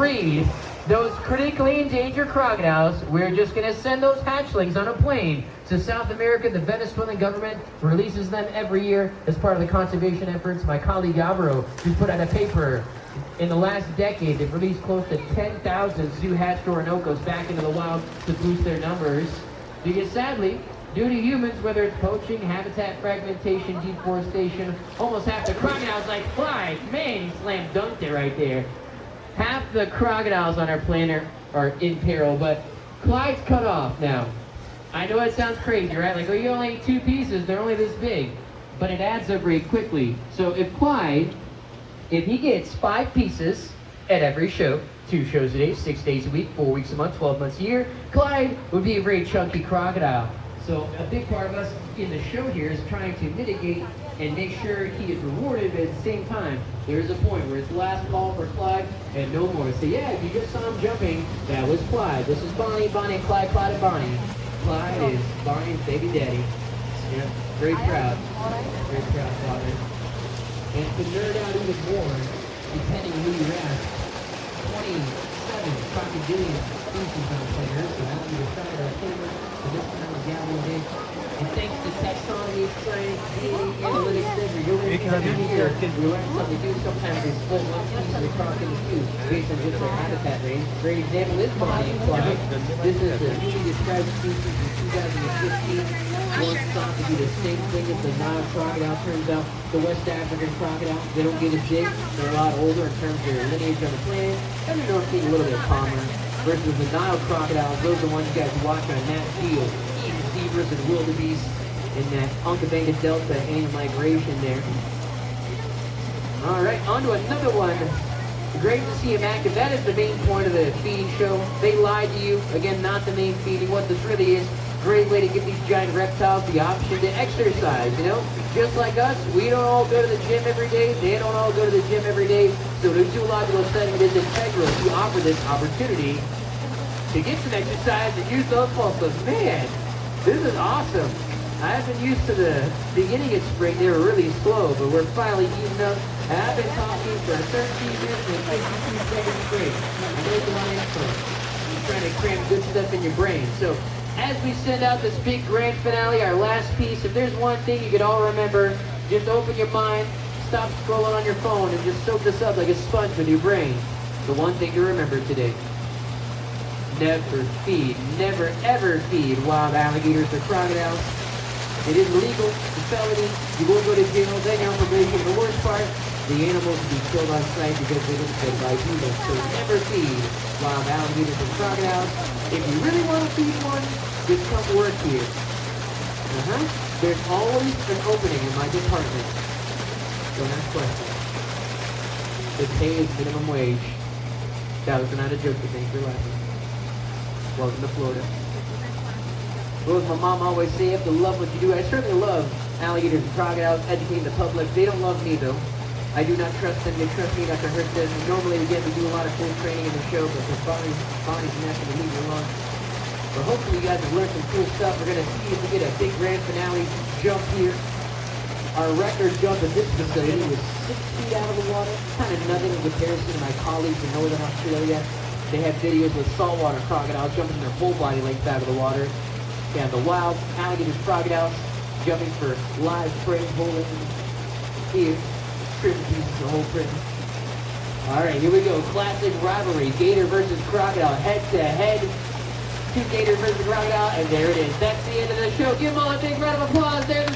breed those critically endangered crocodiles, we're just going to send those hatchlings on a plane to South America. The Venezuelan government releases them every year as part of the conservation efforts. My colleague Alvaro just put out a paper. In the last decade, they've released close to 10,000 zoo-hatched Orinoco's back into the wild to boost their numbers. Because sadly, due to humans, whether it's poaching, habitat fragmentation, deforestation, almost half the crocodiles like flies. Man, he slam dunked it right there. Half the crocodiles on our planet are in peril, but Clyde's cut off now. I know it sounds crazy, right? Like, oh, you only ate 2 pieces, they're only this big. But it adds up very quickly. So if Clyde, if he gets 5 pieces at every show, 2 shows a day, 6 days a week, 4 weeks a month, 12 months a year, Clyde would be a very chunky crocodile. So a big part of us in the show here is trying to mitigate and make sure he is rewarded, but at the same time, there is a point where it's the last call for Clyde and no more. So yeah, if you just saw him jumping, that was Clyde. This is Bonnie, Bonnie and Clyde, Clyde and Bonnie. Clyde is Bonnie's baby daddy. Yeah, very proud. Very proud father. And to nerd out even more, depending on who you ask, 27 crocodilian species on the planet Earth, so that would be the side of our favorite for this time of gathering day. And thanks to taxonomy, science, DNA, analytics, you'll learn every year. We learn something new. Sometimes they split one piece of the croc into 2 based on just their habitat range. Great example is Bonnie and Clyde. This is the newly described species in 2015. Once thought to be the same thing as the Nile crocodile. Turns out the West African crocodile, they don't get as big. They're a lot older in terms of their lineage on the planet. And they're known to be a little bit calmer. Versus the Nile crocodiles, those are the ones you guys watch on Nat Geo. Zebras and wildebeest in that Onkaparinga Delta annual migration there. All right, on to another one. Great to see him active. That is the main point of the feeding show. They lied to you. Again, not the main feeding. What this really is, great way to give these giant reptiles the option to exercise, you know? Just like us, we don't all go to the gym every day. They don't all go to the gym every day. So the zoological setting, it is integral to offer this opportunity to get some exercise and use those muscles. Man, this is awesome. I've been used to the beginning of spring. They were really slow, but we're finally eating up. And I've been talking for 13 minutes and 52 seconds straight. I know it's a lot of info. I'm trying to cram good stuff in your brain. So as we send out this big grand finale, our last piece, if there's one thing you could all remember, just open your mind, stop scrolling on your phone, and just soak this up like a sponge with your brain. The one thing to remember today. Never feed, never ever feed wild alligators or crocodiles. It is illegal, it's a felony, you will go to jail, then you're on probation. The worst part, the animals will be killed on sight because they didn't fed by humans. So never feed wild alligators and crocodiles. If you really want to feed one, just come work here. There's always an opening in my department. Don't ask questions. The pay is minimum wage. That was not a joke, but thanks for laughing. Welcome to Florida. What does my mom always say? You have to love what you do. I certainly love alligators and crocodiles, educating the public. They don't love me, though. I do not trust them. They trust me, Dr. Hurst says. Normally, again, we do a lot of full training in the show, but since Bonnie's not going to leave me alone. But hopefully you guys have learned some cool stuff. We're going to see if we get a big grand finale jump here. Our record jump in this facility was 6 feet out of the water. Kind of nothing in comparison to my colleagues in Northern Australia. They have videos with saltwater crocodiles jumping their whole body length out of the water. Yeah, the wild alligators, crocodiles jumping for live prey, bowling here, prison pieces, the whole prison. All right, here we go. Classic rivalry: gator versus crocodile, head to head. 2 gator versus crocodile, and there it is. That's the end of the show. Give them all a big round of applause. There.